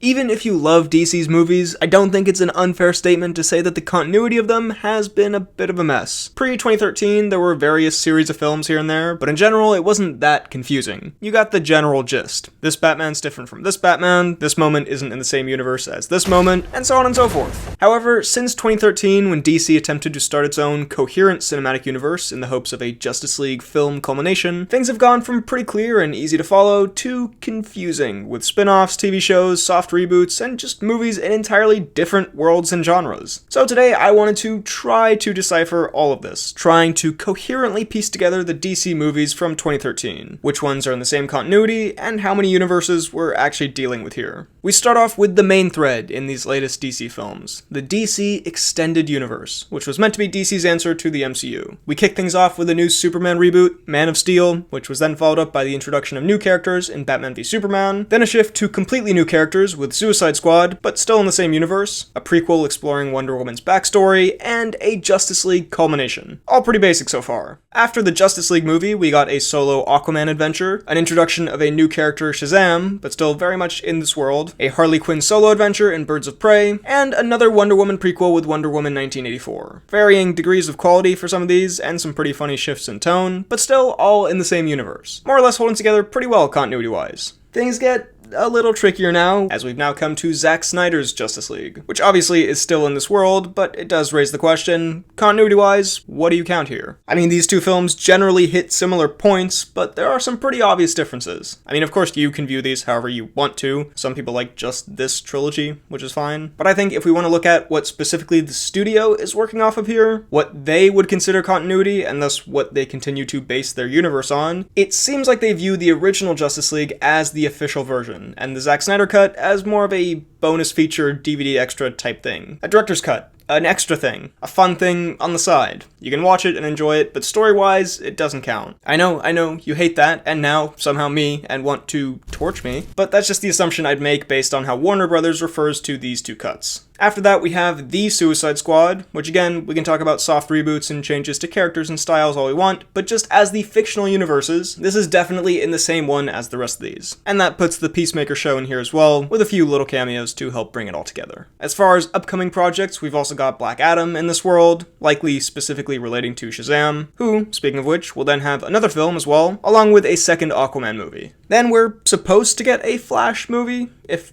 Even if you love DC's movies, I don't think it's an unfair statement to say that the continuity of them has been a bit of a mess. Pre-2013, there were various series of films here and there, but in general, it wasn't that confusing. You got the general gist. This Batman's different from this moment isn't in the same universe as this moment, and so on and so forth. However, since 2013, when DC attempted to start its own coherent cinematic universe in the hopes of a Justice League film culmination, things have gone from pretty clear and easy to follow to confusing, with spin-offs, TV shows, soft reboots, and just movies in entirely different worlds and genres. So today I wanted to try to decipher all of this, trying to coherently piece together the DC movies from 2013, which ones are in the same continuity, and how many universes we're actually dealing with here. We start off with the main thread in these latest DC films, the DC Extended Universe, which was meant to be DC's answer to the MCU. We kick things off with a new Superman reboot, Man of Steel, which was then followed up by the introduction of new characters in Batman v Superman, then a shift to completely new characters with Suicide Squad, but still in the same universe, a prequel exploring Wonder Woman's backstory, and a Justice League culmination. All pretty basic so far. After the Justice League movie, we got a solo Aquaman adventure, an introduction of a new character Shazam, but still very much in this world, a Harley Quinn solo adventure in Birds of Prey, and another Wonder Woman prequel with Wonder Woman 1984. Varying degrees of quality for some of these, and some pretty funny shifts in tone, but still all in the same universe. More or less holding together pretty well continuity-wise. Things get a little trickier now, as we've now come to Zack Snyder's Justice League, which obviously is still in this world, but it does raise the question, continuity-wise, what do you count here? I mean, these two films generally hit similar points, but there are some pretty obvious differences. I mean, of course, you can view these however you want to. Some people like just this trilogy, which is fine. But I think if we want to look at what specifically the studio is working off of here, what they would consider continuity, and thus what they continue to base their universe on, it seems like they view the original Justice League as the official version, and the Zack Snyder cut as more of a bonus feature DVD extra type thing. A director's cut. An extra thing. A fun thing on the side. You can watch it and enjoy it, but story-wise, it doesn't count. I know, you hate that, and now, somehow me, and want to torch me, but that's just the assumption I'd make based on how Warner Brothers refers to these two cuts. After that, we have The Suicide Squad, which again, we can talk about soft reboots and changes to characters and styles all we want, but just as the fictional universes, this is definitely in the same one as the rest of these. And that puts the Peacemaker show in here as well, with a few little cameos to help bring it all together. As far as upcoming projects, we've also got Black Adam in this world, likely specifically relating to Shazam, who, speaking of which, will then have another film as well, along with a second Aquaman movie. Then we're supposed to get a Flash movie, if,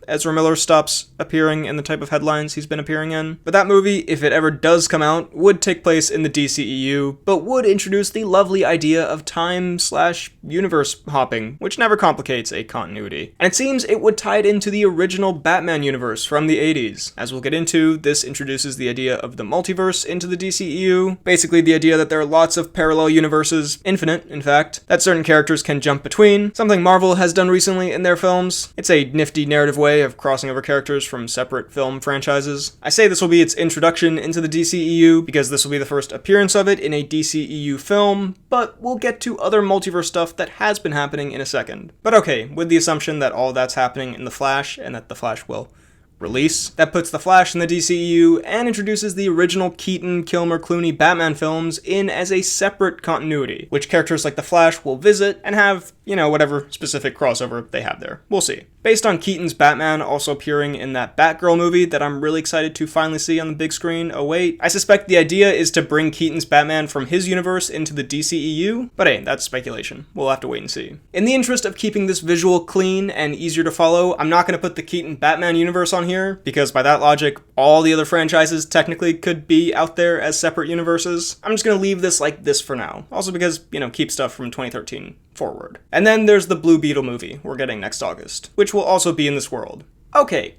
Ezra Miller stops appearing in the type of headlines he's been appearing in. But that movie, if it ever does come out, would take place in the DCEU, but would introduce the lovely idea of time/universe hopping, which never complicates a continuity. And it seems it would tie it into the original Batman universe from the 80s. As we'll get into, this introduces the idea of the multiverse into the DCEU, basically the idea that there are lots of parallel universes, infinite, in fact, that certain characters can jump between, something Marvel has done recently in their films. It's a nifty narrative way of crossing over characters from separate film franchises. I say this will be its introduction into the DCEU because this will be the first appearance of it in a DCEU film, but we'll get to other multiverse stuff that has been happening in a second. But okay, with the assumption that all that's happening in The Flash, and that The Flash will release, that puts The Flash in the DCEU and introduces the original Keaton, Kilmer, Clooney Batman films in as a separate continuity, which characters like The Flash will visit and have, whatever specific crossover they have there. We'll see. Based on Keaton's Batman also appearing in that Batgirl movie that I'm really excited to finally see on the big screen, oh wait, I suspect the idea is to bring Keaton's Batman from his universe into the DCEU, but hey, that's speculation. We'll have to wait and see. In the interest of keeping this visual clean and easier to follow, I'm not going to put the Keaton Batman universe on here, because by that logic, all the other franchises technically could be out there as separate universes. I'm just going to leave this like this for now. Also because, keep stuff from 2013 forward. And then there's the Blue Beetle movie we're getting next August, which will also be in this world. Okay,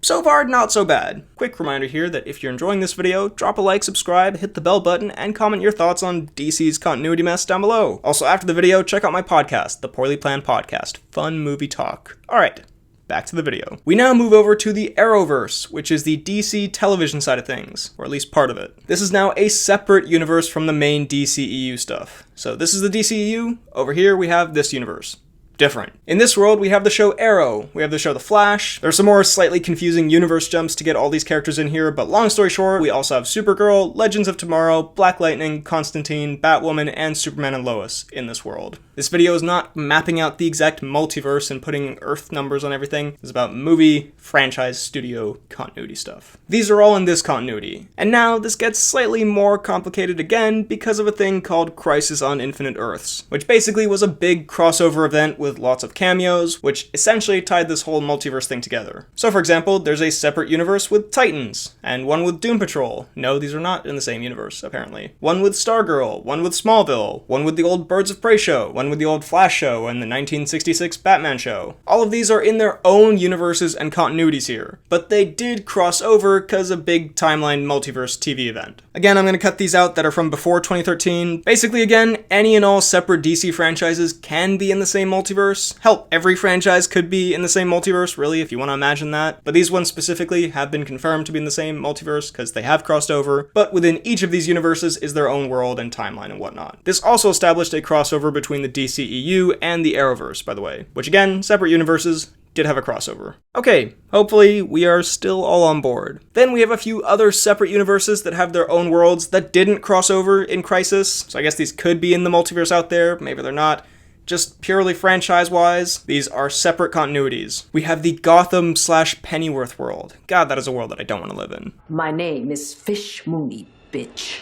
so far not so bad. Quick reminder here that if you're enjoying this video, drop a like, subscribe, hit the bell button, and comment your thoughts on DC's continuity mess down below. Also, after the video, check out my podcast, The Poorly Planned Podcast. Fun movie talk. Alright, back to the video. We now move over to the Arrowverse, which is the DC television side of things, or at least part of it. This is now a separate universe from the main DCEU stuff. So this is the DCEU, over here we have this universe. different. In this world, we have the show Arrow, we have the show The Flash, there's some more slightly confusing universe jumps to get all these characters in here, but long story short, we also have Supergirl, Legends of Tomorrow, Black Lightning, Constantine, Batwoman, and Superman and Lois in this world. This video is not mapping out the exact multiverse and putting Earth numbers on everything. It's about movie, franchise, studio, continuity stuff. These are all in this continuity. And now this gets slightly more complicated again because of a thing called Crisis on Infinite Earths, which basically was a big crossover event with lots of cameos, which essentially tied this whole multiverse thing together. So for example, there's a separate universe with Titans, and one with Doom Patrol. No, these are not in the same universe, apparently. One with Stargirl, one with Smallville, one with the old Birds of Prey show, one with the old Flash show, and the 1966 Batman show. All of these are in their own universes and continuities here, but they did cross over because of a big timeline multiverse TV event. Again, I'm going to cut these out that are from before 2013. Basically, again, any and all separate DC franchises can be in the same multiverse. Hell, every franchise could be in the same multiverse, really, if you want to imagine that. But these ones specifically have been confirmed to be in the same multiverse because they have crossed over, but within each of these universes is their own world and timeline and whatnot. This also established a crossover between the DCEU and the Arrowverse, by the way, which again, separate universes, did have a crossover. Okay, hopefully we are still all on board. Then we have a few other separate universes that have their own worlds that didn't cross over in Crisis, so I guess these could be in the multiverse out there, maybe they're not. Just purely franchise-wise, these are separate continuities. We have the Gotham/Pennyworth world. God, that is a world that I don't want to live in. My name is Fish Mooney, bitch.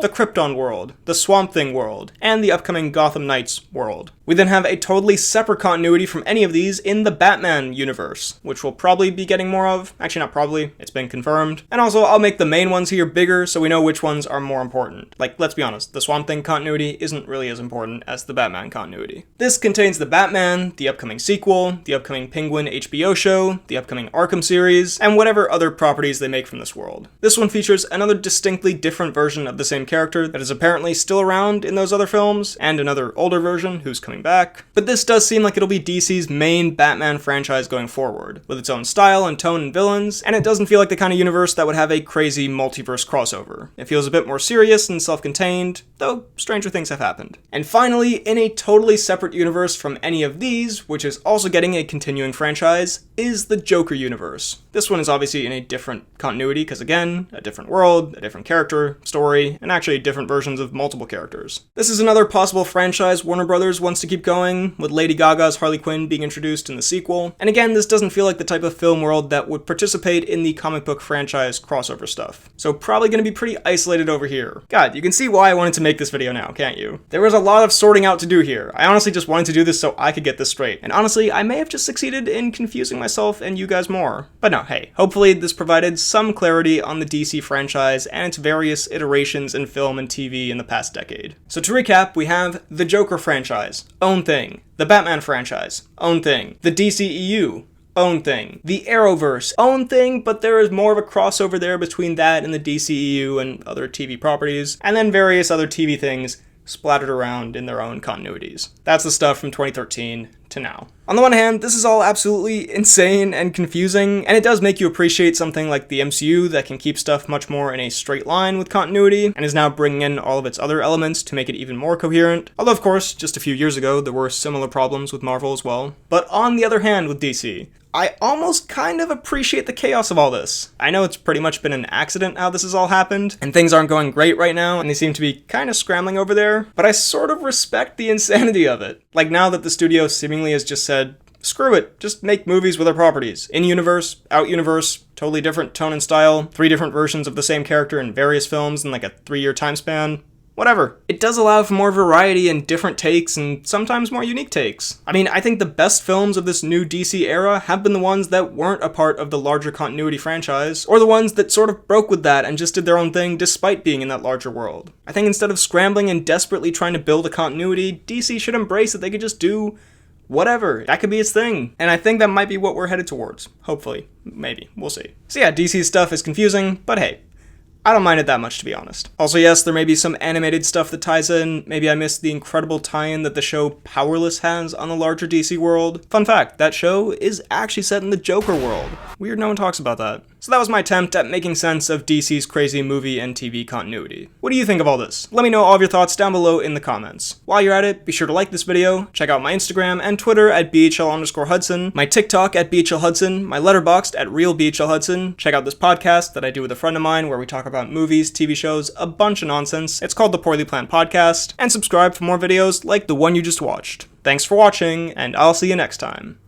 The Krypton world, the Swamp Thing world, and the upcoming Gotham Knights world. We then have a totally separate continuity from any of these in the Batman universe, which we'll probably be getting more of. Actually, not probably, it's been confirmed. And also, I'll make the main ones here bigger so we know which ones are more important. Like, let's be honest, the Swamp Thing continuity isn't really as important as the Batman continuity. This contains the Batman, the upcoming sequel, the upcoming Penguin HBO show, the upcoming Arkham series, and whatever other properties they make from this world. This one features another distinctly different version of the same character that is apparently still around in those other films, and another older version who's coming back. But this does seem like it'll be DC's main Batman franchise going forward, with its own style and tone and villains, and it doesn't feel like the kind of universe that would have a crazy multiverse crossover. It feels a bit more serious and self-contained, though stranger things have happened. And finally, in a totally separate universe from any of these, which is also getting a continuing franchise, is the Joker universe. This one is obviously in a different continuity, because again, a different world, a different character, story, and actually different versions of multiple characters. This is another possible franchise Warner Brothers wants to keep going, with Lady Gaga's Harley Quinn being introduced in the sequel. And again, this doesn't feel like the type of film world that would participate in the comic book franchise crossover stuff. So probably going to be pretty isolated over here. God, you can see why I wanted to make this video now, can't you? There was a lot of sorting out to do here. I honestly just wanted to do this so I could get this straight. And honestly, I may have just succeeded in confusing myself and you guys more. But no, hey, hopefully this provided some clarity on the DC franchise and its various iterations in film and TV in the past decade. So to recap, we have the Joker franchise, own thing. The Batman franchise, own thing. The DCEU, own thing. The Arrowverse, own thing, but there is more of a crossover there between that and the DCEU and other TV properties, and then various other TV things splattered around in their own continuities. That's the stuff from 2013 to now. On the one hand, this is all absolutely insane and confusing, and it does make you appreciate something like the MCU that can keep stuff much more in a straight line with continuity, and is now bringing in all of its other elements to make it even more coherent. Although, of course, just a few years ago, there were similar problems with Marvel as well. But on the other hand with DC, I almost kind of appreciate the chaos of all this. I know it's pretty much been an accident how this has all happened, and things aren't going great right now, and they seem to be kind of scrambling over there, but I sort of respect the insanity of it. Like now that the studio seemingly has just said, screw it, just make movies with our properties. In-universe, out-universe, totally different tone and style, 3 different versions of the same character in various films in like a 3-year time span. Whatever. It does allow for more variety and different takes, and sometimes more unique takes. I mean, I think the best films of this new DC era have been the ones that weren't a part of the larger continuity franchise, or the ones that sort of broke with that and just did their own thing despite being in that larger world. I think instead of scrambling and desperately trying to build a continuity, DC should embrace that they could just do whatever. That could be its thing. And I think that might be what we're headed towards. Hopefully. Maybe. We'll see. So yeah, DC's stuff is confusing, but hey, I don't mind it that much, to be honest. Also, yes, there may be some animated stuff that ties in. Maybe I missed the incredible tie-in that the show Powerless has on the larger DC world. Fun fact, that show is actually set in the Joker world. Weird no one talks about that. So that was my attempt at making sense of DC's crazy movie and TV continuity. What do you think of all this? Let me know all of your thoughts down below in the comments. While you're at it, be sure to like this video, check out my Instagram and Twitter at BHL_Hudson, my TikTok at BHLHudson, my Letterboxd at RealBHLHudson, check out this podcast that I do with a friend of mine where we talk about movies, TV shows, a bunch of nonsense. It's called The Poorly Planned Podcast, and subscribe for more videos like the one you just watched. Thanks for watching, and I'll see you next time.